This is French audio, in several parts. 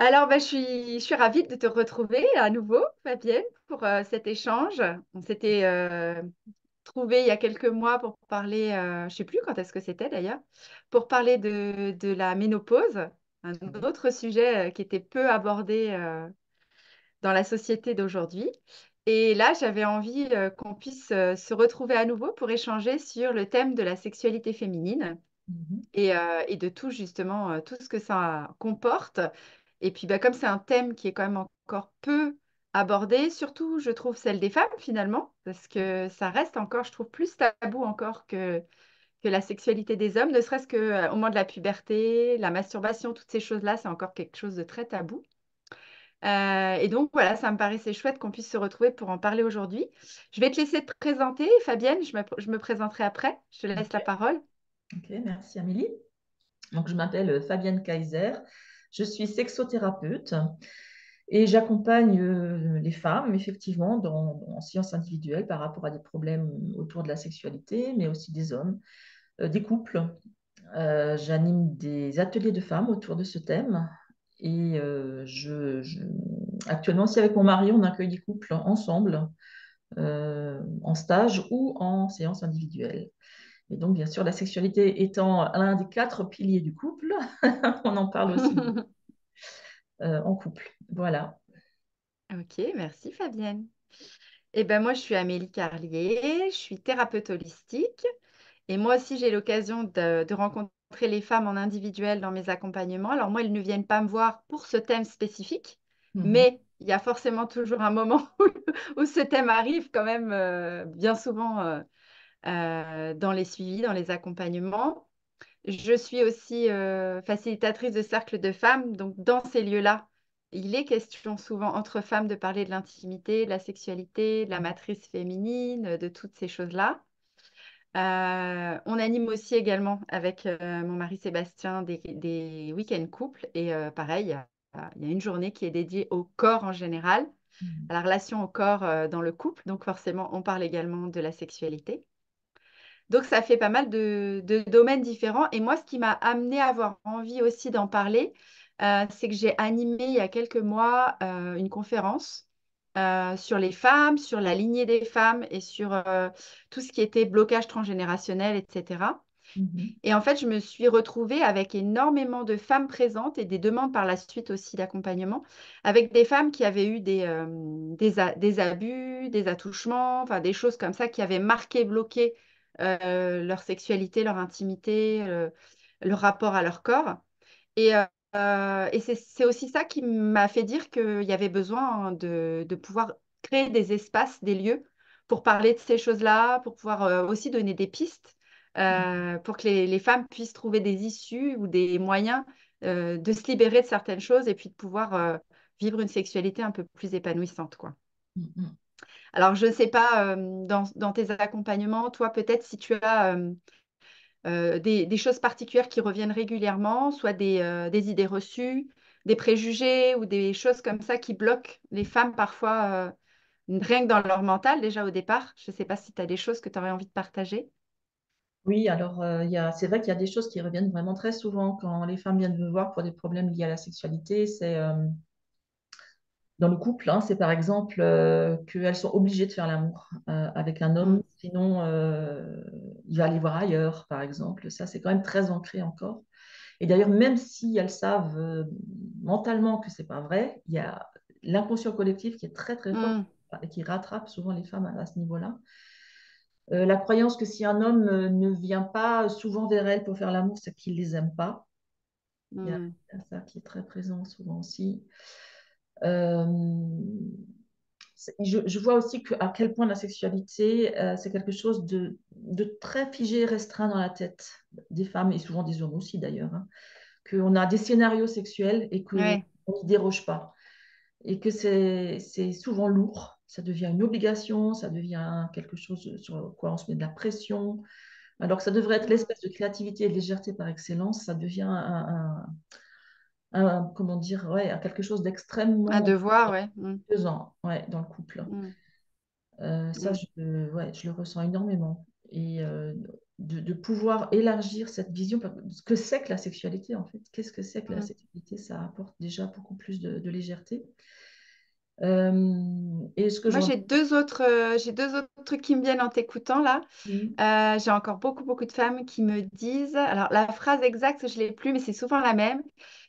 Alors, je suis ravie de te retrouver à nouveau, Fabienne, pour cet échange. On s'était trouvés il y a quelques mois pour parler, je ne sais plus quand est-ce que c'était d'ailleurs, pour parler de la ménopause, un Oui. autre sujet qui était peu abordé dans la société d'aujourd'hui. Et là, j'avais envie qu'on puisse se retrouver à nouveau pour échanger sur le thème de la sexualité féminine Mhm. et de tout justement, tout ce que ça comporte. Et puis bah, comme c'est un thème qui est quand même encore peu abordé, surtout je trouve celle des femmes finalement, parce que ça reste encore, je trouve, plus tabou encore que la sexualité des hommes, ne serait-ce qu'au moment de la puberté, la masturbation, toutes ces choses-là, c'est encore quelque chose de très tabou. Et donc voilà, ça me paraissait chouette qu'on puisse se retrouver pour en parler aujourd'hui. Je vais te laisser te présenter, Fabienne, je me présenterai après, je te laisse la Ok, parole. ok, merci Amélie. Donc, je m'appelle Fabienne Kaiser, je suis sexothérapeute et j'accompagne les femmes effectivement en sciences individuelles par rapport à des problèmes autour de la sexualité, mais aussi des hommes, des couples. J'anime des ateliers de femmes autour de ce thème et actuellement aussi avec mon mari, on accueille des couples ensemble en stage ou en séance individuelle. Et donc, bien sûr, la sexualité étant l'un des quatre piliers du couple, on en parle aussi en couple. Voilà. Ok, merci Fabienne. Eh ben moi, je suis Amélie Carlier, je suis thérapeute holistique et moi aussi, j'ai l'occasion de rencontrer les femmes en individuel dans mes accompagnements. Alors moi, elles ne viennent pas me voir pour ce thème spécifique, Mhm. mais il y a forcément toujours un moment où ce thème arrive quand même bien souvent dans les suivis, dans les accompagnements. Je suis aussi facilitatrice de cercles de femmes, donc dans ces lieux-là, il est question souvent entre femmes de parler de l'intimité, de la sexualité, de la matrice féminine, de toutes ces choses-là. On anime aussi également avec mon mari Sébastien des week-ends couples et pareil, il y a une journée qui est dédiée au corps en général, Mhm. à la relation au corps dans le couple, donc forcément on parle également de la sexualité. Donc, ça fait pas mal de domaines différents. Et moi, ce qui m'a amené à avoir envie aussi d'en parler, c'est que j'ai animé il y a quelques mois une conférence sur les femmes, sur la lignée des femmes et sur tout ce qui était blocage transgénérationnel, etc. Mhm. Et en fait, je me suis retrouvée avec énormément de femmes présentes et des demandes par la suite aussi d'accompagnement, avec des femmes qui avaient eu des abus, des attouchements, enfin des choses comme ça qui avaient marqué, bloqué leur sexualité, leur intimité, leur rapport à leur corps. Et c'est aussi ça qui m'a fait dire qu'il y avait besoin de pouvoir créer des espaces, des lieux pour parler de ces choses-là, pour pouvoir aussi donner des pistes, pour que les femmes puissent trouver des issues ou des moyens de se libérer de certaines choses et puis de pouvoir vivre une sexualité un peu plus épanouissante, quoi. Mhm. Alors, je ne sais pas, dans tes accompagnements, toi, peut-être si tu as des choses particulières qui reviennent régulièrement, soit des idées reçues, des préjugés ou des choses comme ça qui bloquent les femmes parfois, rien que dans leur mental déjà au départ. Je ne sais pas si tu as des choses que tu aurais envie de partager. Oui, alors c'est vrai qu'il y a des choses qui reviennent vraiment très souvent quand les femmes viennent me voir pour des problèmes liés à la sexualité. C'est dans le couple, hein, c'est par exemple qu'elles sont obligées de faire l'amour avec un homme, Mm, sinon il va aller voir ailleurs, par exemple. Ça, c'est quand même très ancré encore. Et d'ailleurs, même si elles savent mentalement que c'est pas vrai, il y a l'inconscient collectif qui est très très fort mm, et qui rattrape souvent les femmes à ce niveau-là. La croyance que si un homme ne vient pas souvent vers elles pour faire l'amour, c'est qu'il les aime pas. mm. Il y a ça qui est très présent souvent aussi. Euh, je vois aussi à quel point la sexualité, c'est quelque chose de très figé et restreint dans la tête des femmes et souvent des hommes aussi d'ailleurs, hein. Qu'on a des scénarios sexuels et qu'on Ouais. n'y déroge pas. Et que c'est souvent lourd, ça devient une obligation, ça devient quelque chose sur quoi on se met de la pression. Alors que ça devrait être Mm. l'espèce de créativité et de légèreté par excellence, ça devient comment dire, ouais, quelque chose Un d'extrêmement devoir, ouais. Mm, pesant, ouais, dans le couple. mm, Ça, mm. ouais, je le ressens énormément. Et de pouvoir élargir cette vision, ce que c'est que la sexualité en fait. Qu'est-ce que c'est que la Mm. sexualité? Ça apporte déjà beaucoup plus de légèreté. Et ce que je Moi, remarque, j'ai deux autres trucs qui me viennent en t'écoutant là. oui, J'ai encore beaucoup de femmes qui me disent, alors la phrase exacte, je ne l'ai plus, mais c'est souvent la même.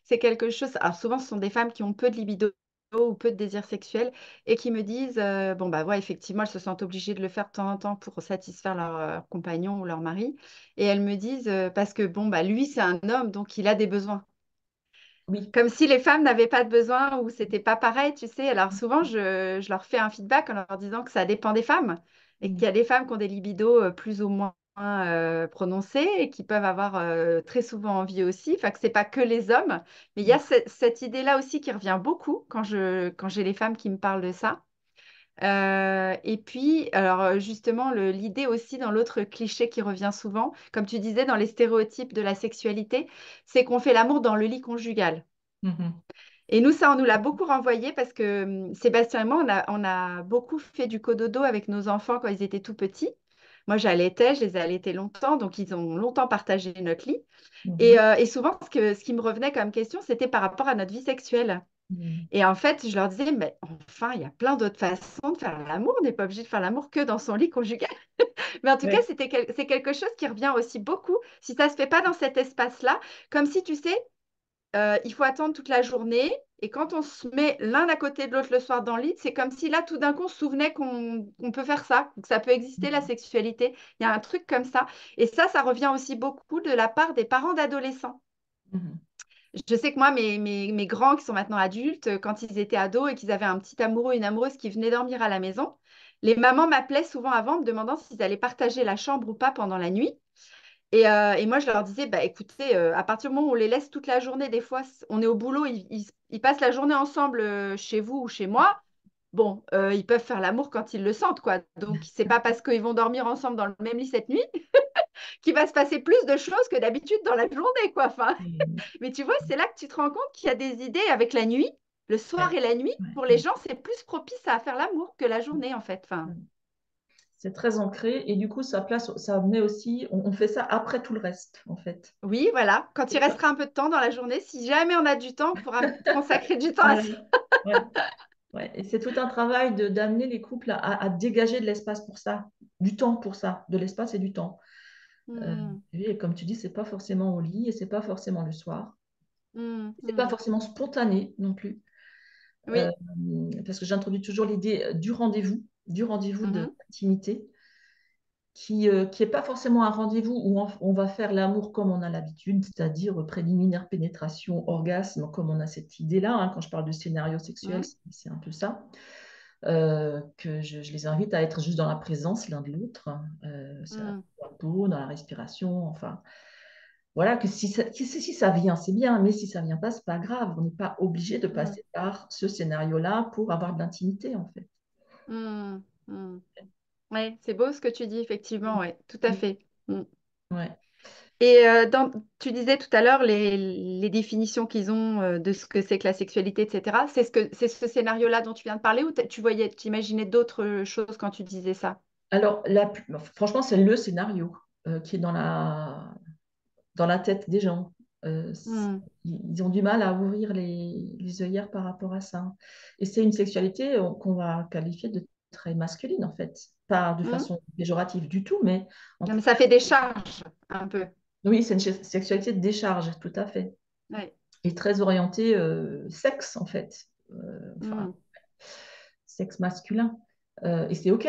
C'est quelque chose, alors souvent ce sont des femmes qui ont peu de libido ou peu de désir sexuel et qui me disent, bon bah ouais, effectivement, elles se sentent obligées de le faire de temps en temps pour satisfaire leur compagnon ou leur mari. Et elles me disent, parce que bon bah lui c'est un homme, donc il a des besoins. oui, Comme si les femmes n'avaient pas de besoin ou c'était pas pareil, tu sais. Alors souvent, je leur fais un feedback en leur disant que ça dépend des femmes et qu'il mm, y a des femmes qui ont des libidos plus ou moins prononcés et qui peuvent avoir très souvent envie aussi. Enfin, que c'est pas que les hommes. Mais il y a cette idée-là aussi qui revient beaucoup quand j'ai les femmes qui me parlent de ça. Et puis, alors justement, l'idée aussi dans l'autre cliché qui revient souvent, comme tu disais, dans les stéréotypes de la sexualité, c'est qu'on fait l'amour dans le lit conjugal. mhm, Et nous, ça, on nous l'a beaucoup renvoyé parce que Sébastien et moi, on a beaucoup fait du cododo avec nos enfants quand ils étaient tout petits. Moi, j'allaitais, je les ai allaités longtemps, donc ils ont longtemps partagé notre lit. mhm, Et souvent, ce qui me revenait comme question, c'était par rapport à notre vie sexuelle. mhm. Et en fait, je leur disais, mais enfin, il y a plein d'autres façons de faire l'amour. On n'est pas obligé de faire l'amour que dans son lit conjugal. Mais en tout cas, Ouais. c'est quelque chose qui revient aussi beaucoup si ça ne se fait pas dans cet espace-là. Comme si, tu sais, il faut attendre toute la journée. Et quand on se met l'un à côté de l'autre le soir dans le lit, c'est comme si là, tout d'un coup, on se souvenait qu'on peut faire ça, que ça peut exister, la Mhm, sexualité. Il y a un truc comme ça. Et ça revient aussi beaucoup de la part des parents d'adolescents. mhm, Je sais que moi, mes grands qui sont maintenant adultes, quand ils étaient ados et qu'ils avaient un petit amoureux, une amoureuse qui venait dormir à la maison, les mamans m'appelaient souvent avant me demandant s'ils allaient partager la chambre ou pas pendant la nuit. Et moi, je leur disais, bah, écoutez, à partir du moment où on les laisse toute la journée, des fois, on est au boulot, ils passent la journée ensemble chez vous ou chez moi. Bon, ils peuvent faire l'amour quand ils le sentent, quoi. Donc, c'est pas parce qu'ils vont dormir ensemble dans le même lit cette nuit qu'il va se passer plus de choses que d'habitude dans la journée, quoi. Enfin, mhm. mais tu vois, c'est là que tu te rends compte qu'il y a des idées avec la nuit, le soir Ouais, et la nuit. ouais, Pour les ouais. gens, c'est plus propice à faire l'amour que la journée, en fait. Enfin, C'est très ancré et du coup, ça met aussi, on fait ça après tout le reste, en fait. oui, voilà. Quand il Et restera un peu de temps dans la journée, si jamais on a du temps, on pourra consacrer du temps à voilà. ça. Ouais, ouais. Et c'est tout un travail d'amener les couples à dégager de l'espace pour ça, du temps pour ça, de l'espace et du temps. Euh, Hmm, et comme tu dis, c'est pas forcément au lit et c'est pas forcément le soir. C'est pas hmm. forcément spontané non plus. Euh, Oui. parce que j'introduis toujours l'idée du rendez-vous Mhm, d'intimité, qui est pas forcément un rendez-vous où on va faire l'amour comme on a l'habitude, c'est-à-dire préliminaire, pénétration, orgasme, comme on a cette idée-là, hein. Quand je parle de scénario sexuel, mhm, c'est un peu ça. Que je les invite à être juste dans la présence l'un de l'autre, c'est hmm, dans la peau, dans la respiration, enfin. Voilà, que si ça vient, c'est bien, mais si ça vient pas, c'est pas grave. On n'est pas obligé de hmm, passer par ce scénario-là pour avoir de l'intimité, en fait. hmm, hmm. Ouais, c'est beau ce que tu dis, effectivement, Mm. ouais, tout à Mm. fait. Hmm. Ouais. Et tu disais tout à l'heure les définitions qu'ils ont de ce que c'est que la sexualité, etc. C'est ce scénario-là dont tu viens de parler ou tu voyais, tu imaginais d'autres choses quand tu disais ça? Alors, franchement, c'est le scénario qui est dans la tête des gens. Hmm, Ils ont du mal à ouvrir les œillères par rapport à ça. Et c'est une sexualité qu'on va qualifier de très masculine, en fait. Pas de hmm. façon péjorative du tout, mais en Non, mais tout ça cas, fait des charges, un peu. oui, c'est une sexualité de décharge, tout à fait. Ouais. Et très orientée sexe, en fait. Enfin, Hmm, sexe masculin. Et c'est OK,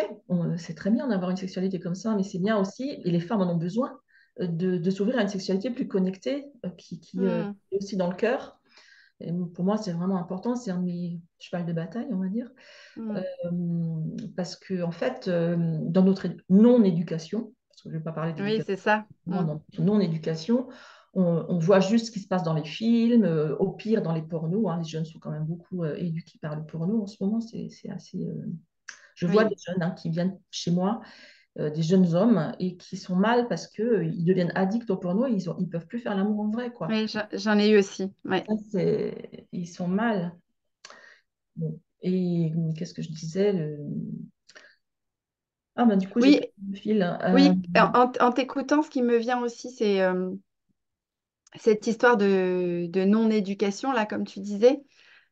c'est très bien d'avoir une sexualité comme ça, mais c'est bien aussi, et les femmes en ont besoin, de s'ouvrir à une sexualité plus connectée, qui hmm, est aussi dans le cœur. Et pour moi, c'est vraiment important, c'est un de mes chevals de bataille, on va dire. hmm. Euh, Parce que, en fait, dans notre non-éducation, parce que je ne vais pas parler Oui, d'éducation, c'est ça. dans Hmm, notre non-éducation, on voit juste ce qui se passe dans les films, au pire dans les pornos, hein. Les jeunes sont quand même beaucoup éduqués par le porno en ce moment, c'est assez. Je vois des oui, jeunes qui viennent chez moi, des jeunes hommes, et qui sont mal parce qu'ils deviennent addicts au porno et ils peuvent plus faire l'amour en vrai, quoi. oui, j'en ai eu aussi. Ouais. Ça, ils sont mal. Bon. Et qu'est-ce que je disais Ah, ben, du coup, j'ai Oui, perdu le fil. oui, en t'écoutant, ce qui me vient aussi, c'est cette histoire de non-éducation, là, comme tu disais.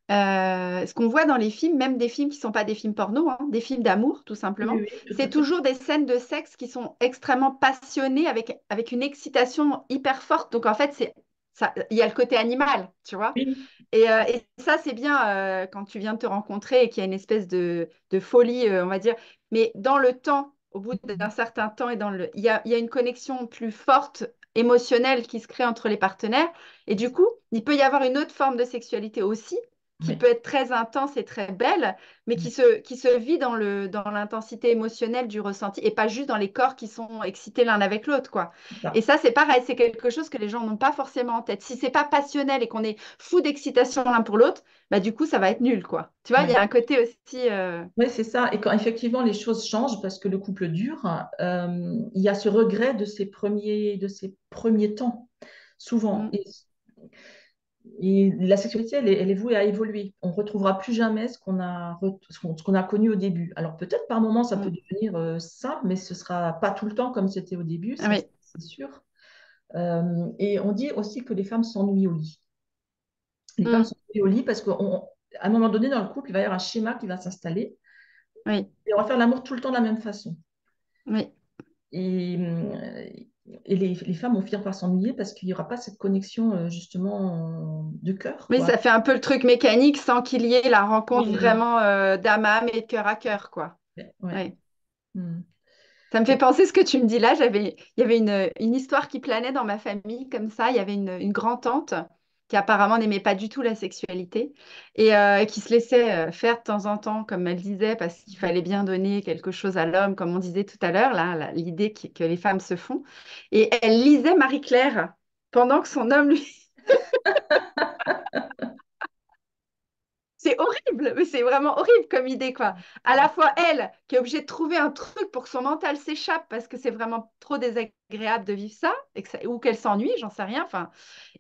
Ce qu'on voit dans les films, même des films qui ne sont pas des films porno, hein, des films d'amour, tout Oui, simplement, oui, tout c'est à fait. toujours des scènes de sexe qui sont extrêmement passionnées avec une excitation hyper forte. Donc, en fait, il y a le côté animal, tu vois. Oui, Et ça, c'est bien quand tu viens de te rencontrer et qu'il y a une espèce de folie, on va dire. Mais dans le temps, au bout d'un certain temps, il y a une connexion plus forte, émotionnelle qui se crée entre les partenaires. Et c'est du ça. coup, il peut y avoir une autre forme de sexualité aussi, qui Oui, peut être très intense et très belle, mais oui, qui se vit dans l'intensité émotionnelle du ressenti et pas juste dans les corps qui sont excités l'un avec l'autre, quoi. c'est Et ça. ça, c'est pareil, c'est quelque chose que les gens n'ont pas forcément en tête. Si c'est pas passionnel et qu'on est fou d'excitation l'un pour l'autre, bah du coup, ça va être nul, quoi. Tu vois, il y Ouais. a un côté aussi. Oui, c'est ça. Et quand effectivement les choses changent parce que le couple dure, il y a ce regret de ces premiers temps, souvent. Mm, Et la sexualité, elle est vouée à évoluer. On ne retrouvera plus jamais ce qu'on a connu au début. Alors peut-être par moments, ça peut mm. devenir simple, mais ce ne sera pas tout le temps comme c'était au début, Ah ça oui, c'est sûr. Et on dit aussi que les femmes s'ennuient au lit. Les femmes mm, s'ennuient au lit parce qu'à un moment donné dans le couple, il va y avoir un schéma qui va s'installer oui, et on va faire l'amour tout le temps de la même façon. oui. Et, les femmes vont finir par s'ennuyer parce qu'il n'y aura pas cette connexion justement de cœur, Oui, quoi. ça fait un peu le truc mécanique sans qu'il y ait la rencontre Oui, vraiment d'âme à âme et de cœur à cœur, quoi. ouais. Ouais. Hmm. Ça me fait penser ce que tu me dis là. Il y avait une histoire qui planait dans ma famille comme ça. Il y avait une grand-tante qui apparemment n'aimait pas du tout la sexualité et qui se laissait faire de temps en temps, comme elle disait, parce qu'il fallait bien donner quelque chose à l'homme, comme on disait tout à l'heure, là, l'idée que les femmes se font. Et elle lisait Marie-Claire pendant que son homme lui. C'est horrible, mais c'est vraiment horrible comme idée, quoi. À la fois elle, qui est obligée de trouver un truc pour que son mental s'échappe parce que c'est vraiment trop désagréable de vivre ça, ou qu'elle s'ennuie, j'en sais rien. Enfin,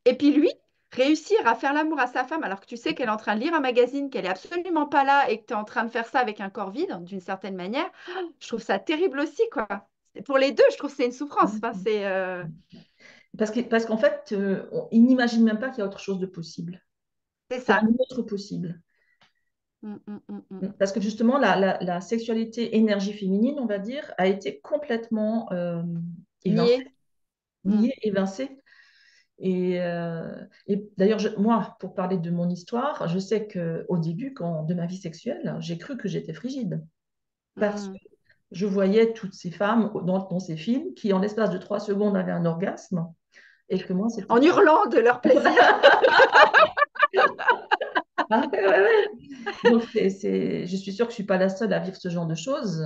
et puis lui, réussir à faire l'amour à sa femme alors que tu sais qu'elle est en train de lire un magazine, qu'elle est absolument pas là et que tu es en train de faire ça avec un corps vide, d'une certaine manière, je trouve ça terrible aussi, quoi. Pour les deux, je trouve que c'est une souffrance. Enfin, Parce qu'en fait, ils n'imaginent même pas qu'il y a autre chose de possible. c'est C'est un ça. autre possible. Mm, mm, mm, mm. Parce que justement, la sexualité énergie féminine, on va dire, a été complètement évincée, Nier. Mm, niée, évincée. Et d'ailleurs, moi, pour parler de mon histoire, je sais qu'au début, de ma vie sexuelle, j'ai cru que j'étais frigide. Parce que mm. je voyais toutes ces femmes dans ces films qui, en l'espace de 3 secondes, avaient un orgasme. Et que moi, c'était En pas. hurlant de leur plaisir. Ah, ouais, ouais, ouais. Donc, je suis sûre que je ne suis pas la seule à vivre ce genre de choses.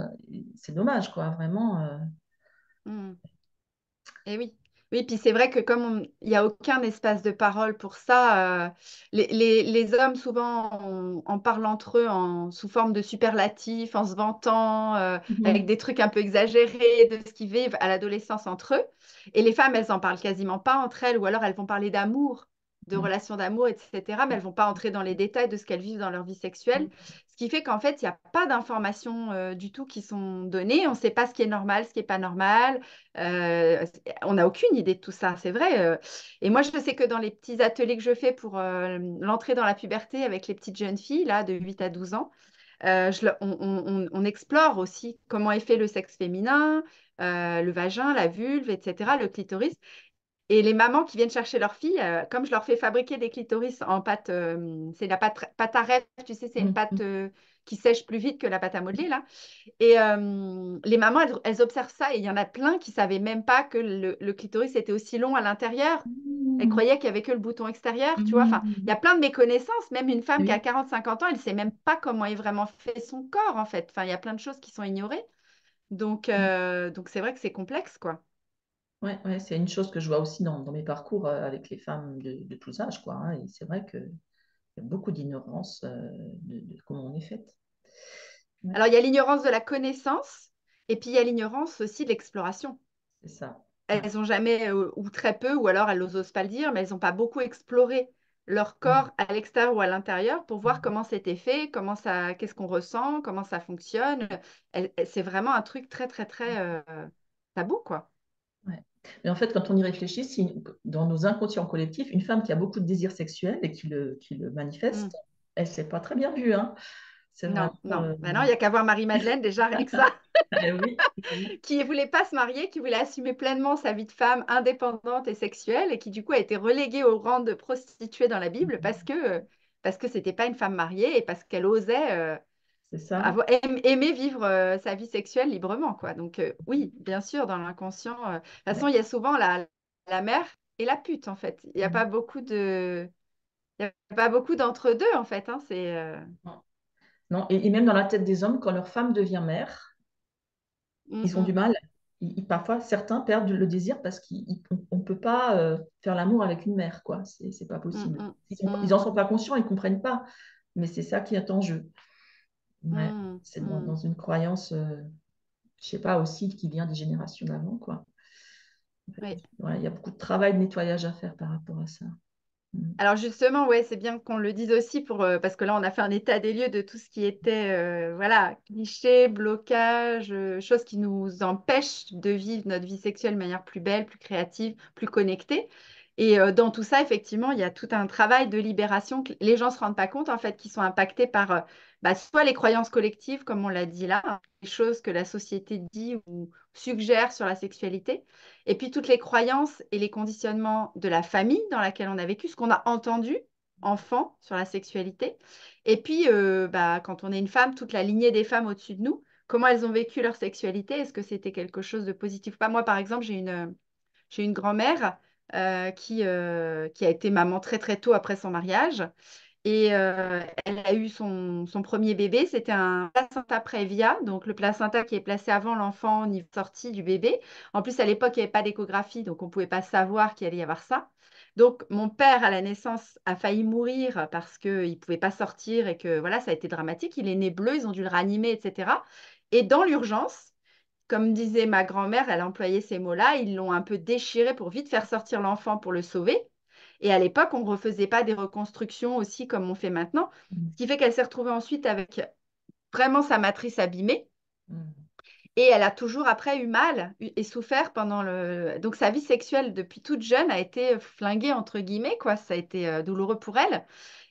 C'est dommage, quoi, vraiment. Mm. Et oui. Oui, puis c'est vrai que il n'y a aucun espace de parole pour ça, les hommes souvent en parlent entre eux sous forme de superlatifs, en se vantant, avec Mhm. des trucs un peu exagérés de ce qu'ils vivent à l'adolescence entre eux. Et les femmes, elles en parlent quasiment pas entre elles, ou alors elles vont parler d'amour, de relations d'amour, etc. Mais elles vont pas entrer dans les détails de ce qu'elles vivent dans leur vie sexuelle. Ce qui fait qu'en fait, il n'y a pas d'informations du tout qui sont données. On ne sait pas ce qui est normal, ce qui n'est pas normal. Euh, on n'a aucune idée de tout ça, c'est vrai. Et moi, je sais que dans les petits ateliers que je fais pour l'entrée dans la puberté avec les petites jeunes filles, là, de 8 à 12 ans, on explore aussi comment est fait le sexe féminin, le vagin, la vulve, etc., le clitoris. Et les mamans qui viennent chercher leurs filles, comme je leur fais fabriquer des clitoris en pâte, c'est la pâte à rêve, tu sais, c'est une pâte Mhm. qui sèche plus vite que la pâte à modeler, là. Et les mamans, elles observent ça et il y en a plein qui savaient même pas que le clitoris était aussi long à l'intérieur. Elles Mhm. croyaient qu'il y avait que le bouton extérieur, tu vois. Enfin, il y Mhm. a plein de méconnaissances. Même une femme qui a Oui, 40-50 ans, elle sait même pas comment est vraiment fait son corps, en fait. Enfin, il y a plein de choses qui sont ignorées. Donc c'est vrai que c'est complexe, quoi. ouais, ouais, c'est une chose que je vois aussi dans mes parcours avec les femmes de tous âges, quoi, hein. Et c'est vrai qu'il y a beaucoup d'ignorance de comment on est faite. Ouais, Alors, il y a l'ignorance de la connaissance et puis il y a l'ignorance aussi de l'exploration. c'est ça. Ouais. Elles ont jamais, ou très peu, ou alors elles n'osent pas le dire, mais elles n'ont pas beaucoup exploré leur Mm. corps à l'extérieur ou à l'intérieur pour voir comment c'était fait, comment ça, qu'est-ce qu'on ressent, comment ça fonctionne. C'est vraiment un truc très, très, très tabou, quoi. Ouais. Mais en fait, quand on y réfléchit, dans nos inconscients collectifs, une femme qui a beaucoup de désirs sexuels et qui le Mm. manifeste, elle s'est pas très bien vue, hein. C'est vraiment. Non, non. Maintenant, il n'y a qu'à voir Marie-Madeleine, déjà, rien que ça, Oui, oui, qui ne voulait pas se marier, qui voulait assumer pleinement sa vie de femme indépendante et sexuelle, et qui, du coup, a été reléguée au rang de prostituée dans la Bible parce que c'était pas une femme mariée et parce qu'elle osait c'est ça. aimer vivre sa vie sexuelle librement, quoi. Donc, oui, bien sûr, dans l'inconscient. De toute façon, Ouais. il y a souvent la mère et la pute, en fait. Il n'y a Mm. pas il y a pas beaucoup d'entre-deux, en fait. Hein. Non, non, et même dans la tête des hommes, quand leur femme devient mère, Mm, ils ont du mm, mal. Parfois, certains perdent le désir parce qu'on ne peut pas faire l'amour avec une mère, quoi. C'est pas mm, possible. mm, Ils n'en sont pas conscients, ils ne comprennent pas. Mais c'est ça qui est en jeu. Ouais. mm, C'est dans mm. une croyance, je sais pas, aussi qui vient des générations d'avant, quoi. Oui. Ouais, il y a beaucoup de travail de nettoyage à faire par rapport à ça. Mm. Alors justement, ouais, c'est bien qu'on le dise aussi parce que là, on a fait un état des lieux de tout ce qui était voilà, clichés, blocages, choses qui nous empêchent de vivre notre vie sexuelle de manière plus belle, plus créative, plus connectée. Et dans tout ça, effectivement, il y a tout un travail de libération que les gens ne se rendent pas compte, en fait, qui sont impactés par soit les croyances collectives, comme on l'a dit là, hein, les choses que la société dit ou suggère sur la sexualité. Et puis toutes les croyances et les conditionnements de la famille dans laquelle on a vécu, ce qu'on a entendu enfant sur la sexualité. Et puis quand on est une femme, toute la lignée des femmes au-dessus de nous, comment elles ont vécu leur sexualité, est-ce que c'était quelque chose de positif ou pas? Moi, par exemple, j'ai une grand-mère qui a été maman très très tôt après son mariage. Et elle a eu son premier bébé, c'était un placenta prévia, donc le placenta qui est placé avant l'enfant au niveau sortie du bébé. En plus, à l'époque, il n'y avait pas d'échographie, donc on ne pouvait pas savoir qu'il allait y avoir ça. Donc, mon père, à la naissance, a failli mourir parce qu'il ne pouvait pas sortir et que voilà, ça a été dramatique. Il est né bleu, ils ont dû le ranimer, etc. Et dans l'urgence, comme disait ma grand-mère, elle employait ces mots-là, ils l'ont un peu déchiré pour vite faire sortir l'enfant pour le sauver. Et à l'époque, on ne refaisait pas des reconstructions aussi comme on fait maintenant, Mm. ce qui fait qu'elle s'est retrouvée ensuite avec vraiment sa matrice abîmée. Mm. Et elle a toujours après eu mal et souffert pendant le... Donc sa vie sexuelle depuis toute jeune a été flinguée, entre guillemets, quoi. Ça a été douloureux pour elle.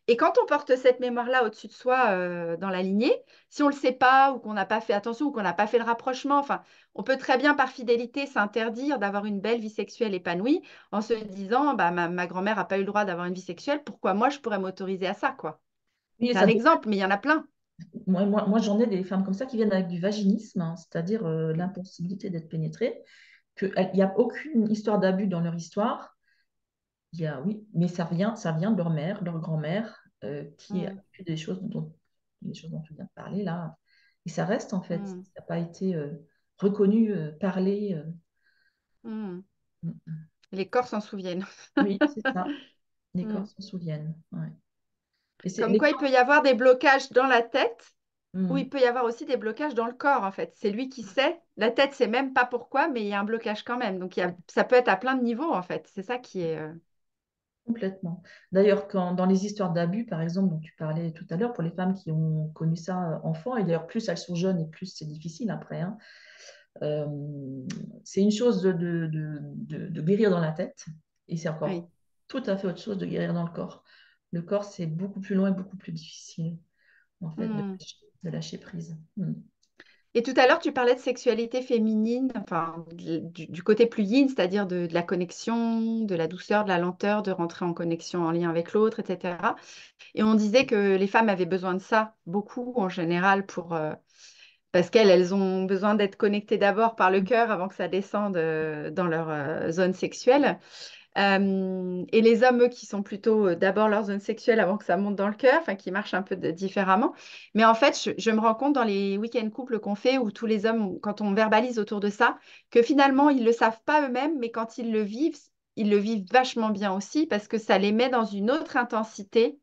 Et quand on porte cette mémoire-là au-dessus de soi dans la lignée, si on ne le sait pas ou qu'on n'a pas fait attention ou qu'on n'a pas fait le rapprochement, enfin, on peut très bien par fidélité s'interdire d'avoir une belle vie sexuelle épanouie en se disant, bah, ma grand-mère n'a pas eu le droit d'avoir une vie sexuelle, pourquoi moi je pourrais m'autoriser à ça, quoi. Oui, C'est ça un exemple, mais il y en a plein. moi, j'en ai des femmes comme ça qui viennent avec du vaginisme, hein, c'est-à-dire l'impossibilité d'être pénétrées, il n'y a aucune histoire d'abus dans leur histoire. Oui, mais ça vient de leur mère, leur grand-mère, qui a Mm, vécu des choses dont tu viens de parler là. Et ça reste en fait, ça mm, n'a pas été reconnu, parlé. mm. Mm, mm. Les corps s'en souviennent. Oui, c'est ça. Les corps Mm. s'en souviennent. Ouais. Et c'est Comme les quoi, il corps. peut y avoir des blocages dans la tête. Ou il Mm. peut y avoir aussi des blocages dans le corps, en fait. C'est lui qui sait. La tête sait même pas pourquoi, mais il y a un blocage quand même. Donc, ça peut être à plein de niveaux, en fait. C'est ça qui est... Complètement. D'ailleurs, dans les histoires d'abus, par exemple, dont tu parlais tout à l'heure, pour les femmes qui ont connu ça enfant, et d'ailleurs, plus elles sont jeunes et plus c'est difficile après, hein, euh, c'est une chose de guérir dans la tête, et c'est Oui. encore tout à fait autre chose de guérir dans le corps. Le corps, c'est beaucoup plus loin et beaucoup plus difficile, en fait, de Hmm. lâcher, de lâcher prise. Mm. Et tout à l'heure, tu parlais de sexualité féminine, enfin, du côté plus yin, c'est-à-dire de la connexion, de la douceur, de la lenteur, de rentrer en connexion, en lien avec l'autre, etc. Et on disait que les femmes avaient besoin de ça, beaucoup en général, parce qu'elles ont besoin d'être connectées d'abord par le cœur avant que ça descende dans leur zone sexuelle. Et les hommes, eux, qui sont plutôt d'abord leur zone sexuelle avant que ça monte dans le cœur, enfin qui marchent un peu différemment. Mais en fait, je me rends compte dans les week-ends couples qu'on fait, où tous les hommes, quand on verbalise autour de ça, que finalement, ils ne le savent pas eux-mêmes, mais quand ils le vivent vachement bien aussi, parce que ça les met dans une autre intensité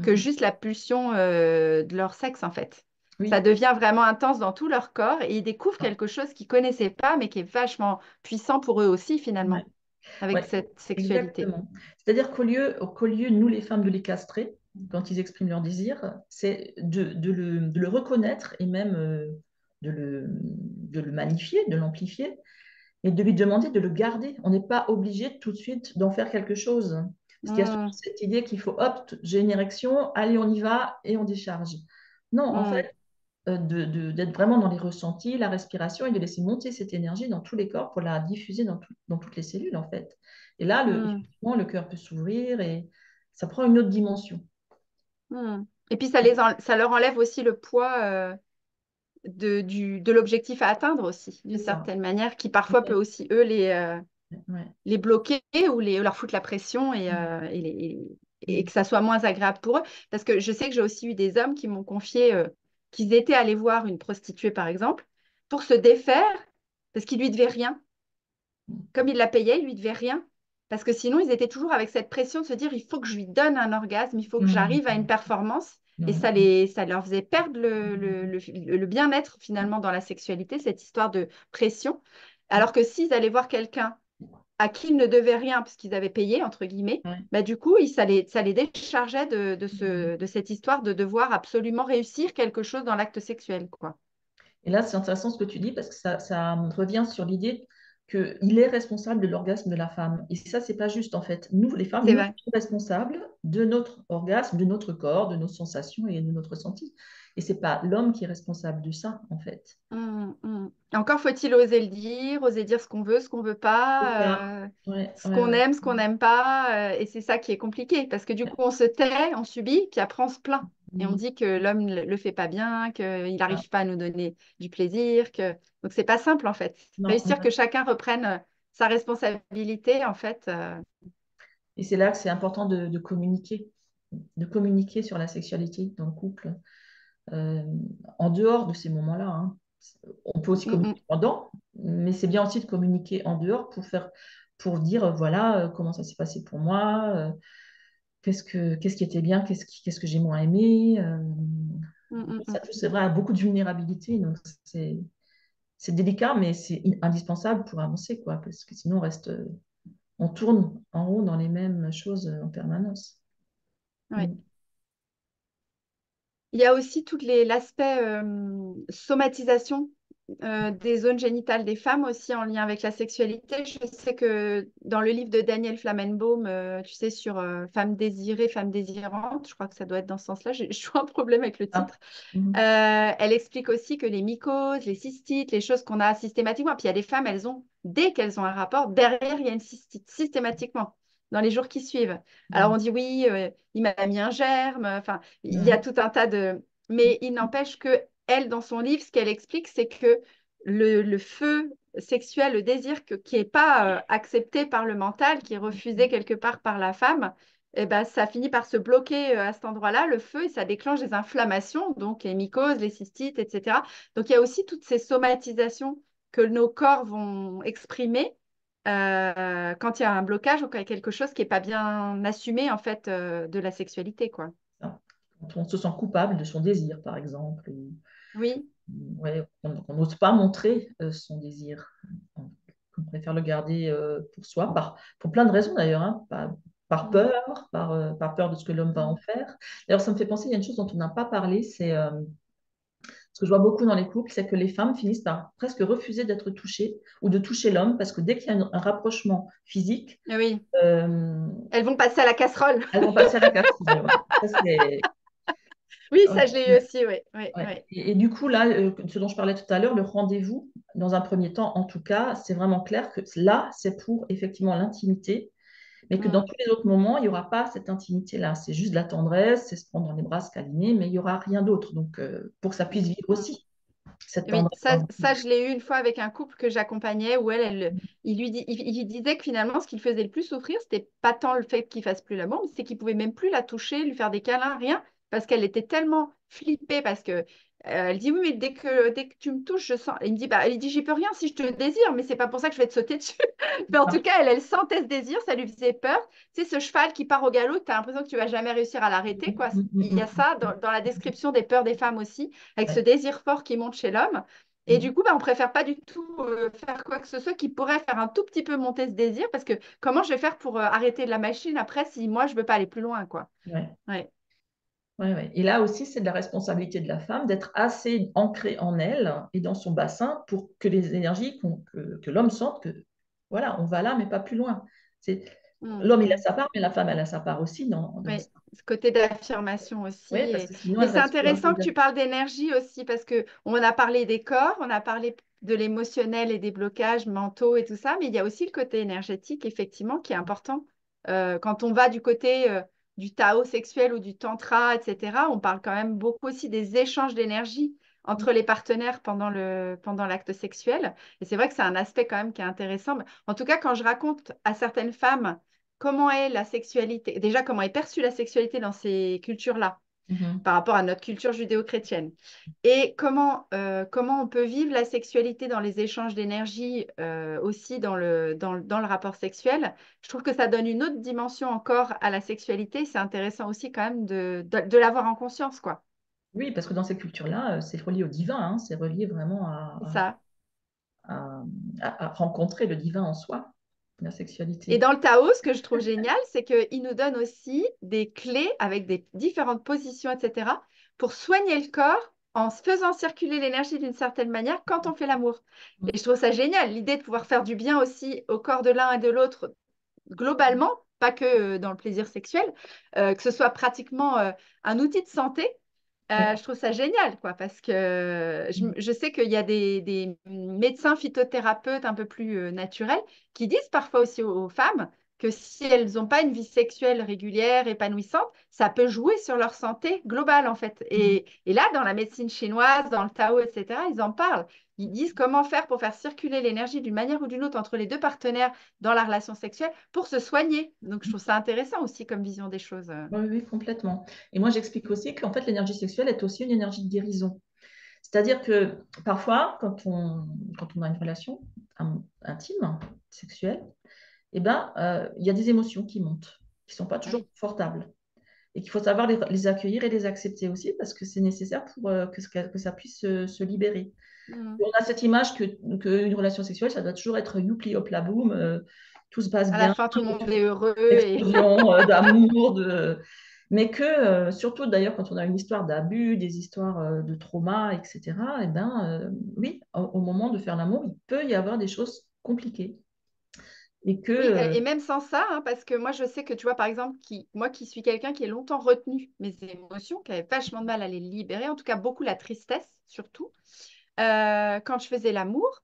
que Mm. juste la pulsion de leur sexe, en fait. Ça Oui. devient vraiment intense dans tout leur corps et ils découvrent quelque chose qu'ils connaissaient pas, mais qui est vachement puissant pour eux aussi, Ouais. finalement. avec Ouais, cette sexualité. exactement. C'est-à-dire qu'au lieu, nous les femmes, de les castrer quand ils expriment leur désir, c'est de le reconnaître et même de le magnifier, de l'amplifier et de lui demander de le garder. On n'est pas obligé tout de suite d'en faire quelque chose. Parce qu'il y a souvent Mm, cette idée qu'il faut, hop, j'ai une érection, allez, on y va et on décharge. Non, en fait, mm, d'être vraiment dans les ressentis, la respiration et de laisser monter cette énergie dans tous les corps pour la diffuser dans toutes les cellules, en fait. Et là, mm, effectivement, le cœur peut s'ouvrir et ça prend une autre dimension. mm. Et puis ça leur enlève aussi le poids de l'objectif à atteindre aussi, C'est d'une ça. certaine manière, qui parfois peut Ouais, aussi, eux, ouais. les bloquer ou leur foutre la pression et Mm, que ça soit moins agréable pour eux. Parce que je sais que j'ai aussi eu des hommes qui m'ont confié qu'ils étaient allés voir une prostituée, par exemple, pour se défaire, parce qu'ils lui devaient rien. Comme ils la payaient, ils lui devaient rien. Parce que sinon, ils étaient toujours avec cette pression de se dire, il faut que je lui donne un orgasme, il faut que mm, j'arrive à une performance. Et ouais, ça leur faisait perdre le bien-être finalement dans la sexualité, cette histoire de pression. Alors que s'ils allaient voir quelqu'un à qui ils ne devaient rien puisqu'ils avaient payé, entre guillemets, ouais. bah, du coup, ça les déchargeait de cette histoire de devoir absolument réussir quelque chose dans l'acte sexuel, quoi. Et là, c'est intéressant ce que tu dis parce que ça revient sur l'idée qu'il est responsable de l'orgasme de la femme. Et ça, c'est pas juste en fait. Nous, les femmes, C'est nous vrai. sommes responsables de notre orgasme, de notre corps, de nos sensations et de notre ressenti. Et c'est pas l'homme qui est responsable de ça, en fait. Encore faut-il oser le dire, oser dire ce qu'on veut C'est ça. pas, Ouais, ce ouais, qu'on ouais. aime, ce qu'on n'aime pas, et c'est ça qui est compliqué, parce que du coup, on se tait, on subit, puis après, on se plaint. Et on Mm, dit que l'homme ne le fait pas bien, qu'il ça. n'arrive pas à nous donner du plaisir, que... Donc, c'est pas simple, en fait. Non, Réussir que chacun reprenne sa responsabilité, en fait. et c'est là que c'est important de communiquer sur la sexualité dans le couple, euh, en dehors de ces moments-là, hein. On peut aussi Mm, mm, communiquer pendant, mais c'est bien aussi de communiquer en dehors pour dire, voilà, comment ça s'est passé pour moi, qu'est-ce qui était bien, qu'est-ce que j'ai moins aimé. mm, mm, Ça mm. touche, c'est vrai, à beaucoup de vulnérabilité, donc c'est délicat, mais c'est indispensable pour avancer, quoi, parce que sinon on tourne en rond dans les mêmes choses en permanence. Ouais. Mm. Il y a aussi l'aspect somatisation des zones génitales des femmes aussi en lien avec la sexualité. Je sais que dans le livre de Daniel Flamenbaum, tu sais, sur femmes désirées, femmes désirantes, je crois que ça doit être dans ce sens-là, je suis un problème avec le Ah. titre. Mhm. Elle explique aussi que les mycoses, les cystites, les choses qu'on a systématiquement, puis il y a des femmes, dès qu'elles ont un rapport, derrière, il y a une cystite, systématiquement, dans les jours qui suivent. Alors Mhm. on dit oui, il m'a mis un germe, enfin, il y a Mhm. tout un tas de... Mais il n'empêche que elle, dans son livre, ce qu'elle explique, c'est que le feu sexuel, le désir qui n'est pas accepté par le mental, qui est refusé quelque part par la femme, eh ben, ça finit par se bloquer à cet endroit-là, le feu, et ça déclenche des inflammations, donc les mycoses, les cystites, etc. Donc il y a aussi toutes ces somatisations que nos corps vont exprimer quand il y a un blocage ou quand il y a quelque chose qui n'est pas bien assumé en fait de la sexualité, quoi. Ça. Quand on se sent coupable de son désir, par exemple, Oui. ouais, on n'ose pas montrer son désir. On préfère le garder pour soi, pour plein de raisons d'ailleurs, hein, par Mm. peur, par peur de ce que l'homme va en faire. D'ailleurs, ça me fait penser, il y a une chose dont on n'a pas parlé, c'est ce que je vois beaucoup dans les couples, c'est que les femmes finissent par presque refuser d'être touchées ou de toucher l'homme, parce que dès qu'il y a un rapprochement physique, Ah oui. euh, Elles vont passer à la casserole. elles vont passer à la casserole. Ouais. Ça, Oui, ça, je l'ai eu ouais. aussi, oui. Oui, Ouais. oui. Et du coup, là, ce dont je parlais tout à l'heure, le rendez-vous, dans un premier temps, en tout cas, c'est vraiment clair que là, c'est pour effectivement l'intimité, mais que dans Mm. tous les autres moments, il n'y aura pas cette intimité-là. C'est juste de la tendresse, c'est se prendre dans les bras, se câliner, mais il n'y aura rien d'autre. Donc, pour que ça puisse vivre Mm. aussi, cette Oui, tendresse dans le ça, couple. je l'ai eu une fois avec un couple que j'accompagnais où il lui disait que finalement, ce qui le faisait le plus souffrir, c'était pas tant le fait qu'il fasse plus l'amour, mais c'est qu'il pouvait même plus la toucher, lui faire des câlins, rien, parce qu'elle était tellement flippée, parce que elle dit oui, mais dès que tu me touches, je sens. Il me dit bah, il dit j'y peux rien si je te désire, mais c'est pas pour ça que je vais te sauter dessus. Mais en tout cas, elle sentait ce désir, ça lui faisait peur. Tu sais, ce cheval qui part au galop, tu as l'impression que tu vas jamais réussir à l'arrêter, quoi. Il y a ça dans la description des peurs des femmes aussi avec ce Ouais. désir fort qui monte chez l'homme. Et du coup, bah, on préfère pas du tout faire quoi que ce soit qui pourrait faire un tout petit peu monter ce désir, parce que comment je vais faire pour arrêter la machine après si moi, je veux pas aller plus loin, quoi. Ouais. Ouais. Ouais, ouais. Et là aussi, c'est de la responsabilité de la femme d'être assez ancrée en elle et dans son bassin pour que les énergies que l'homme sente que, voilà, on va là, mais pas plus loin. C'est, Mm, l'homme, il a mm. sa part, mais la femme, elle a sa part aussi dans Oui, ça. ce côté d'affirmation aussi. Oui, parce que sinon, Et elle c'est reste sur un intéressant que tu vide. parles d'énergie aussi, parce que on a parlé des corps, on a parlé de l'émotionnel et des blocages mentaux et tout ça, mais il y a aussi le côté énergétique, effectivement, qui est important. Quand on va du côté du Tao sexuel ou du Tantra, etc., on parle quand même beaucoup aussi des échanges d'énergie entre les partenaires pendant l'acte sexuel. Et c'est vrai que c'est un aspect quand même qui est intéressant. En tout cas, quand je raconte à certaines femmes comment est la sexualité, déjà comment est perçue la sexualité dans ces cultures-là Mhm. par rapport à notre culture judéo-chrétienne. Et comment on peut vivre la sexualité dans les échanges d'énergie aussi dans le rapport sexuel. Je trouve que ça donne une autre dimension encore à la sexualité. C'est intéressant aussi quand même de l'avoir en conscience, quoi. Oui, parce que dans ces cultures-là, c'est relié au divin, hein, c'est relié vraiment C'est ça. à- à rencontrer le divin en soi, la Et sexualité. dans le Tao, ce que je trouve génial, c'est qu'il nous donne aussi des clés avec des différentes positions, etc., pour soigner le corps en faisant circuler l'énergie d'une certaine manière quand on fait l'amour. Et je trouve ça génial, l'idée de pouvoir faire du bien aussi au corps de l'un et de l'autre globalement, pas que dans le plaisir sexuel, que ce soit pratiquement un outil de santé. Ouais. Je trouve ça génial, quoi, parce que je sais qu'il y a des médecins phytothérapeutes un peu plus naturels qui disent parfois aussi aux femmes que si elles n'ont pas une vie sexuelle régulière, épanouissante, ça peut jouer sur leur santé globale, en fait. Et là, dans la médecine chinoise, dans le Tao, etc., ils en parlent. Ils disent comment faire pour faire circuler l'énergie d'une manière ou d'une autre entre les deux partenaires dans la relation sexuelle pour se soigner. Donc, je trouve ça intéressant aussi comme vision des choses. Oui, oui, complètement. Et moi, j'explique aussi qu'en fait, l'énergie sexuelle est aussi une énergie de guérison. C'est-à-dire que parfois, quand on a une relation intime, sexuelle, eh ben, il y a des émotions qui montent, qui ne sont pas toujours Oui. confortables. Et qu'il faut savoir les accueillir et les accepter aussi parce que c'est nécessaire pour que ça puisse se libérer. Mhm. On a cette image qu'une relation sexuelle, ça doit toujours être youpi hop la boum, tout se passe À la bien, fin, tout le monde est heureux et explosion d'amour, mais que surtout d'ailleurs quand on a une histoire d'abus, des histoires de trauma, etc., eh ben, oui, au moment de faire l'amour, il peut y avoir des choses compliquées. Et que, oui, et même sans ça, hein, parce que moi, je sais que tu vois, par exemple, moi qui suis quelqu'un qui est longtemps retenu mes émotions, qui avait vachement de mal à les libérer, en tout cas beaucoup la tristesse surtout, quand je faisais l'amour,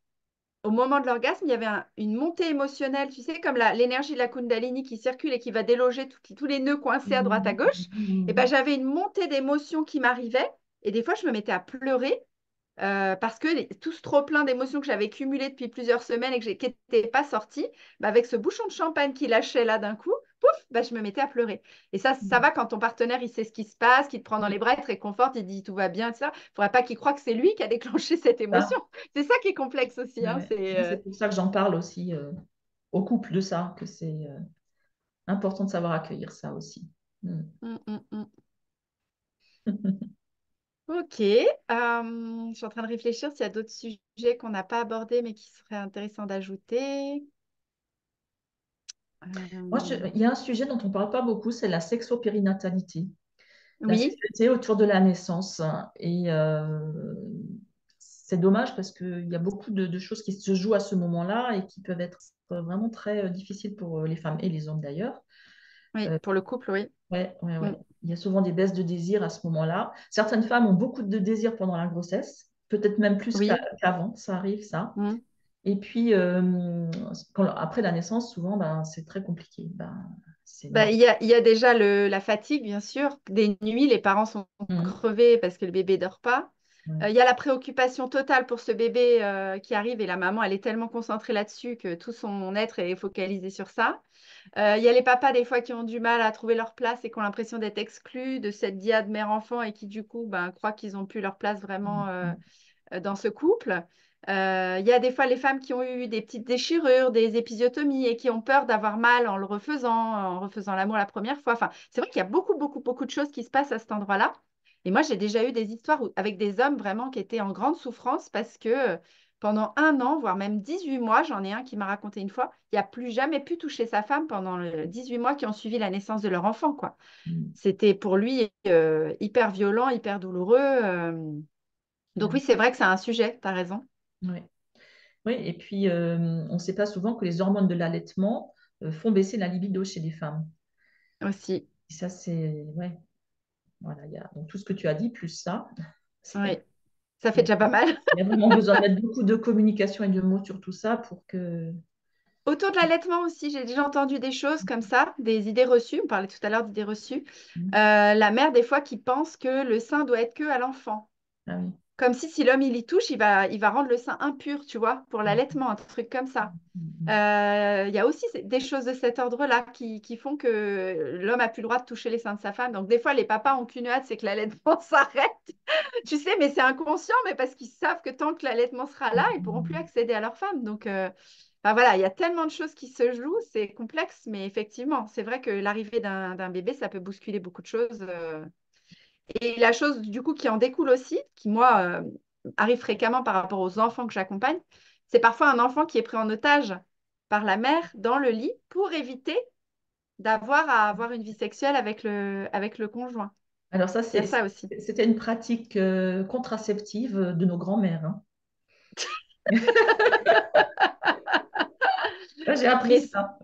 au moment de l'orgasme, il y avait une montée émotionnelle, tu sais, comme l'énergie de la Kundalini qui circule et qui va déloger tous les nœuds coincés à droite à gauche. Et ben, j'avais une montée d'émotions qui m'arrivait et des fois, je me mettais à pleurer parce que tout ce trop-plein d'émotions que j'avais cumulé depuis plusieurs semaines et qui n'étaient pas sorties, bah, avec ce bouchon de champagne qui lâchait là d'un coup, pouf, bah, je me mettais à pleurer. Et ça va quand ton partenaire, il sait ce qui se passe, qu'il te prend dans les bras, il te réconforte, il dit tout va bien, ça. Il ne faudrait pas qu'il croie que c'est lui qui a déclenché cette émotion. ça, C'est ça qui est complexe aussi. Hein, ouais. C'est pour ça que j'en parle aussi au couple de ça, que c'est important de savoir accueillir ça aussi. Mm. Mm, mm, mm. Ok, je suis en train de réfléchir s'il y a d'autres sujets qu'on n'a pas abordés mais qui seraient intéressants d'ajouter. Moi, Euh, il y a un sujet dont on ne parle pas beaucoup, c'est la sexopérinatalité, la Oui, sexualité autour de la naissance. Et c'est dommage parce qu'il y a beaucoup de choses qui se jouent à ce moment-là et qui peuvent être vraiment très difficiles pour les femmes et les hommes d'ailleurs. oui, Euh, pour le couple, oui. ouais, ouais, Mm. ouais. Il y a souvent des baisses de désir à ce moment-là. Certaines femmes ont beaucoup de désir pendant la grossesse, peut-être même plus Oui. qu'avant, ça arrive ça. Mm. Et puis, après la naissance, souvent, ben, c'est très compliqué. Ben, c'est Bah, normal. il y a déjà la fatigue, bien sûr. Des nuits, les parents sont Mhm. crevés parce que le bébé dort pas. Ouais. Il y a la préoccupation totale pour ce bébé qui arrive et la maman, elle est tellement concentrée là-dessus que tout son être est focalisé sur ça. Il y a les papas, des fois, qui ont du mal à trouver leur place et qui ont l'impression d'être exclus de cette diade mère-enfant et qui, du coup, ben, croient qu'ils n'ont plus leur place vraiment Mhm. dans ce couple. Il y a des fois les femmes qui ont eu des petites déchirures, des épisiotomies et qui ont peur d'avoir mal en refaisant l'amour la première fois. Enfin, c'est vrai qu'il y a beaucoup, beaucoup, beaucoup de choses qui se passent à cet endroit-là. Et moi, j'ai déjà eu des histoires avec des hommes vraiment qui étaient en grande souffrance parce que pendant 1 an, voire même 18 mois, j'en ai un qui m'a raconté une fois, il n'a plus jamais pu toucher sa femme pendant les 18 mois qui ont suivi la naissance de leur enfant, quoi. Mm. C'était pour lui hyper violent, hyper douloureux. Donc Ouais. oui, c'est vrai que c'est un sujet, tu as raison Ouais. Oui, et puis on ne sait pas souvent que les hormones de l'allaitement font baisser la libido chez les femmes. aussi. Et ça, c'est. Ouais, voilà, donc tout ce que tu as dit, plus ça, Oui, c'est- ça fait il déjà pas mal. y a vraiment besoin de mettre beaucoup de communication et de mots sur tout ça pour que. Autour de l'allaitement aussi, j'ai déjà entendu des choses comme ça, des idées reçues. On parlait tout à l'heure d'idées reçues. Mm. La mère, des fois, qui pense que le sein doit être que à l'enfant. Ah oui. Comme si l'homme, il y touche, il va rendre le sein impur, tu vois, pour Mm. l'allaitement, un truc comme ça. Mm. Il y a aussi des choses de cet ordre-là qui font que l'homme a plus le droit de toucher les seins de sa femme. Donc, des fois, les papas ont qu'une hâte, c'est que l'allaitement s'arrête. Tu sais, mais c'est inconscient, mais parce qu'ils savent que tant que l'allaitement sera là, ils pourront plus Mm. accéder à leur femme. Donc, enfin, voilà, il y a tellement de choses qui se jouent, c'est complexe, mais effectivement, c'est vrai que l'arrivée d'un bébé, ça peut bousculer beaucoup de choses. Et la chose, du coup, qui en découle aussi, qui, moi, arrive fréquemment par rapport aux enfants que j'accompagne, c'est parfois un enfant qui est pris en otage par la mère dans le lit pour éviter d'avoir à avoir une vie sexuelle avec le conjoint. Alors ça, Il y a ça aussi. c'était une pratique contraceptive de nos grands-mères, hein. Là, j'ai appris Mais ça.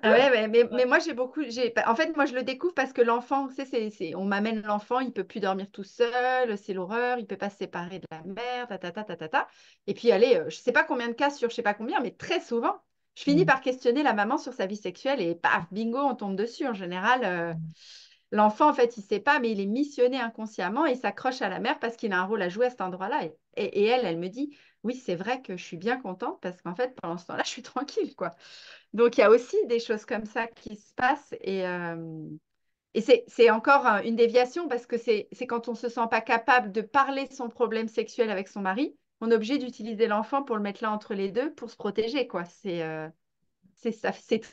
ah ouais, mais moi j'ai beaucoup en fait moi je le découvre parce que l'enfant, tu sais, on m'amène l'enfant, il peut plus dormir tout seul, c'est l'horreur, il peut pas se séparer de la mère, ta. Et puis allez, je sais pas combien de cas sur je sais pas combien, mais très souvent, je finis Mm. par questionner la maman sur sa vie sexuelle et paf, bingo, on tombe dessus. En général, l'enfant en fait, il sait pas, mais il est missionné inconsciemment et il s'accroche à la mère parce qu'il a un rôle à jouer à cet endroit-là. Et elle me dit, oui, c'est vrai que je suis bien contente parce qu'en fait, pendant ce temps-là, je suis tranquille, quoi. Donc, il y a aussi des choses comme ça qui se passent. Et c'est encore une déviation parce que c'est quand on ne se sent pas capable de parler de son problème sexuel avec son mari, on est obligé d'utiliser l'enfant pour le mettre là entre les deux pour se protéger, quoi. C'est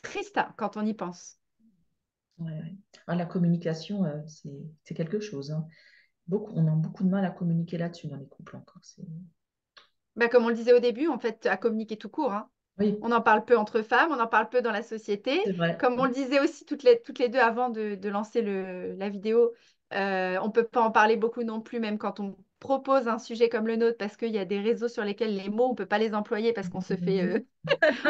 triste hein, quand on y pense. Ouais, ouais. Ah, la communication, c'est quelque chose, hein. On a beaucoup de mal à communiquer là-dessus dans les couples encore. Bah, comme on le disait au début, en fait, à communiquer tout court, hein. Oui, On en parle peu entre femmes, on en parle peu dans la société. c'est vrai. Comme on le disait aussi toutes les deux avant de lancer la vidéo, on ne peut pas en parler beaucoup non plus, même quand on propose un sujet comme le nôtre, parce qu'il y a des réseaux sur lesquels les mots, on ne peut pas les employer parce qu'on se fait,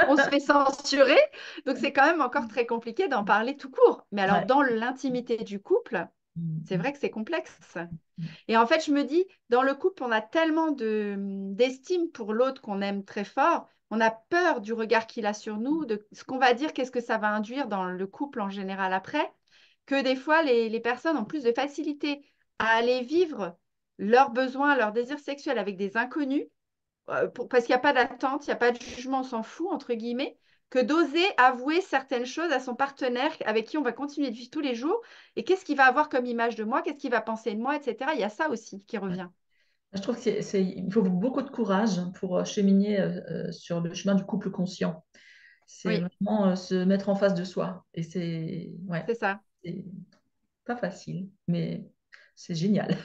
on se fait censurer. Donc, c'est quand même encore très compliqué d'en parler tout court. Mais alors, Ouais. dans l'intimité du couple, c'est Mm. vrai que c'est complexe. Mm. Et en fait, je me dis, dans le couple, on a tellement d'estime pour l'autre qu'on aime très fort. On a peur du regard qu'il a sur nous, de ce qu'on va dire, qu'est-ce que ça va induire dans le couple en général après, que des fois, les personnes ont plus de facilité à aller vivre leurs besoins, leurs désirs sexuels avec des inconnus, parce qu'il n'y a pas d'attente, il n'y a pas de jugement, on s'en fout, entre guillemets, que d'oser avouer certaines choses à son partenaire avec qui on va continuer de vivre tous les jours. Et qu'est-ce qu'il va avoir comme image de moi, qu'est-ce qu'il va penser de moi, etc. Il y a ça aussi qui Ouais. revient. Je trouve il faut beaucoup de courage pour cheminer sur le chemin du couple conscient. C'est Oui, vraiment se mettre en face de soi. Et ouais, c'est ça. c'est pas facile, mais c'est génial.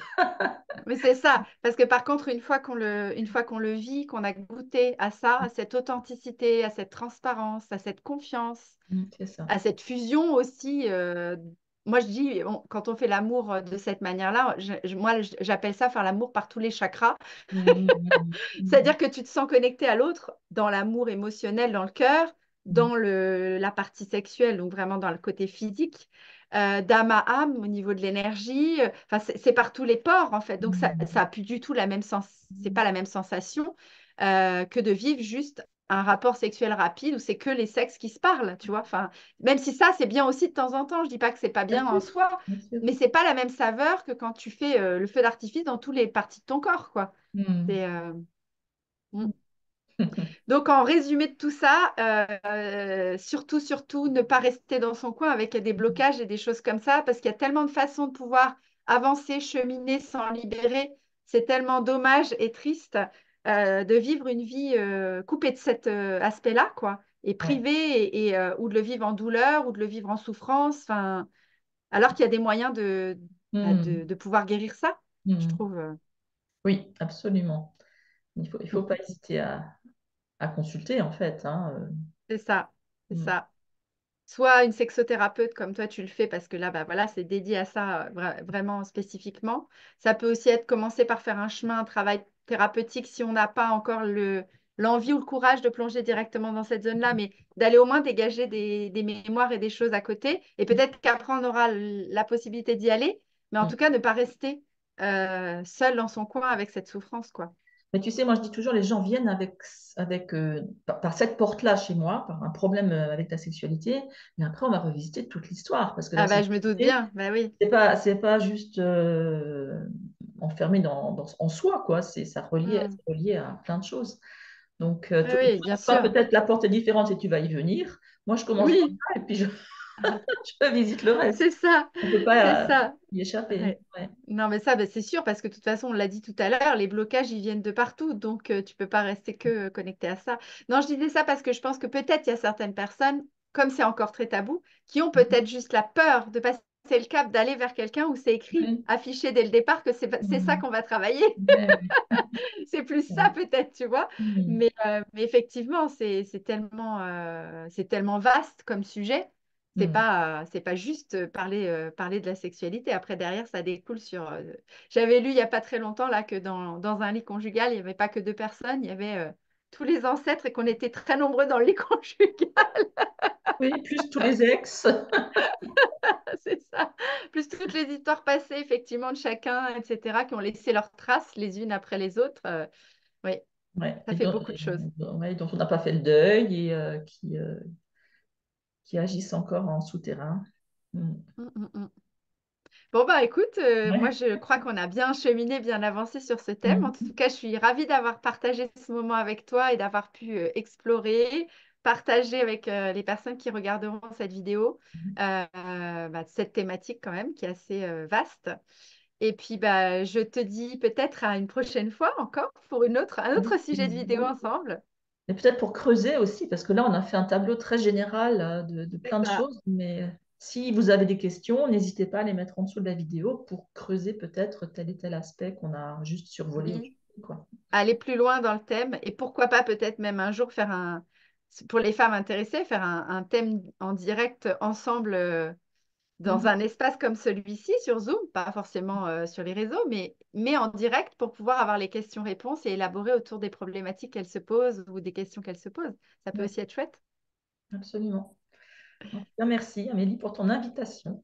Mais c'est ça, parce que par contre, une fois qu'on le vit, qu'on a goûté à ça, à cette authenticité, à cette transparence, à cette confiance, Mm, c'est ça. à cette fusion aussi. Moi, je dis, quand on fait l'amour de cette manière-là, moi, j'appelle ça faire l'amour par tous les chakras. Mm, mm, mm, C'est-à-dire que tu te sens connecté à l'autre dans l'amour émotionnel, dans le cœur, mm, dans la partie sexuelle, donc vraiment dans le côté physique, d'âme à âme au niveau de l'énergie. Enfin, c'est par tous les pores, en fait. Donc, ça a plus du tout la même sens, c'est mm. pas la même sensation que de vivre juste un rapport sexuel rapide où c'est que les sexes qui se parlent, tu vois. Enfin, même si ça, c'est bien aussi de temps en temps. Je dis pas que c'est pas Bien bien en sûr, soi, bien sûr. mais c'est pas la même saveur que quand tu fais le feu d'artifice dans toutes les parties de ton corps, quoi. Mm. C'est mm. Donc, en résumé de tout ça, surtout, ne pas rester dans son coin avec des blocages et des choses comme ça, parce qu'il y a tellement de façons de pouvoir avancer, cheminer sans libérer. C'est tellement dommage et triste de vivre une vie coupée de cet aspect-là, quoi, et Ouais. privée, ou de le vivre en douleur, ou de le vivre en souffrance, enfin, alors qu'il y a des moyens de, bah, Mm. de pouvoir guérir ça. je Mm. trouve. Oui, absolument. Il Mm, faut pas hésiter à consulter, en fait, hein. c'est ça, c'est Mm. ça. Soit une sexothérapeute comme toi tu le fais parce que là bah voilà c'est dédié à ça vraiment spécifiquement. Ça peut aussi être commencer par faire un chemin, un travail thérapeutique si on n'a pas encore l'envie ou le courage de plonger directement dans cette zone-là, mais d'aller au moins dégager des mémoires et des choses à côté. Et peut-être qu'après on aura la possibilité d'y aller, mais en Mm. tout cas ne pas rester seul dans son coin avec cette souffrance quoi. Mais tu sais, moi je dis toujours, les gens viennent par cette porte-là chez moi, par un problème avec la sexualité, mais après on va revisiter toute l'histoire, parce que la Ah bah je me doute sexualité, bien, bah oui. c'est pas juste enfermé en soi, quoi. Hmm. C'est relié à plein de choses. Donc, Oui, oui, bien toi, sûr. peut-être la porte est différente et tu vas y venir. Moi, je commence par Oui, là et puis je visite le reste. c'est ça, On ne peut c'est pas ça. y échapper. Ouais. Ouais. Non, mais ça, bah, c'est sûr, parce que de toute façon, on l'a dit tout à l'heure, les blocages, ils viennent de partout, donc tu peux pas rester que connecté à ça. Non, je disais ça parce que je pense que peut-être il y a certaines personnes, comme c'est encore très tabou, qui ont peut-être juste la peur de passer le cap, d'aller vers quelqu'un où c'est écrit, Oui. affiché dès le départ que c'est ça Mm. qu'on va travailler. Ouais, C'est plus ça ouais. peut-être, tu vois. Mm. Mais effectivement, c'est tellement vaste comme sujet. Mm. C'est pas juste parler de la sexualité. Après, derrière, ça découle sur. J'avais lu il n'y a pas très longtemps là que dans un lit conjugal, il n'y avait pas que deux personnes, il y avait tous les ancêtres et qu'on était très nombreux dans le lit conjugal. Oui, plus tous les ex. C'est ça. Plus toutes les histoires passées, effectivement, de chacun, etc., qui ont laissé leurs traces les unes après les autres. Oui, Ouais. ça fait beaucoup de choses. Ouais, dont on n'a pas fait le deuil et qui agissent encore en souterrain. Mm. Mm, mm, mm. Bon, bah écoute, moi Ouais. je crois qu'on a bien cheminé, bien avancé sur ce thème. En tout Mm. cas, je suis ravie d'avoir partagé ce moment avec toi et d'avoir pu explorer, partager avec les personnes qui regarderont cette vidéo bah, cette thématique quand même qui est assez vaste. Et puis, bah, je te dis peut-être à une prochaine fois encore pour un autre sujet de vidéo Oui. ensemble. Et peut-être pour creuser aussi, parce que là, on a fait un tableau très général de C'est plein de ça. choses, mais si vous avez des questions, n'hésitez pas à les mettre en dessous de la vidéo pour creuser peut-être tel et tel aspect qu'on a juste survolé Oui. aujourd'hui, quoi. Aller plus loin dans le thème et pourquoi pas peut-être même un jour faire pour les femmes intéressées, faire un thème en direct ensemble dans Mm. un espace comme celui-ci sur Zoom, pas forcément sur les réseaux, mais en direct pour pouvoir avoir les questions-réponses et élaborer autour des problématiques qu'elles se posent ou des questions qu'elles se posent. Ça peut Ouais, aussi être chouette. absolument. En tout cas, merci Amélie pour ton invitation.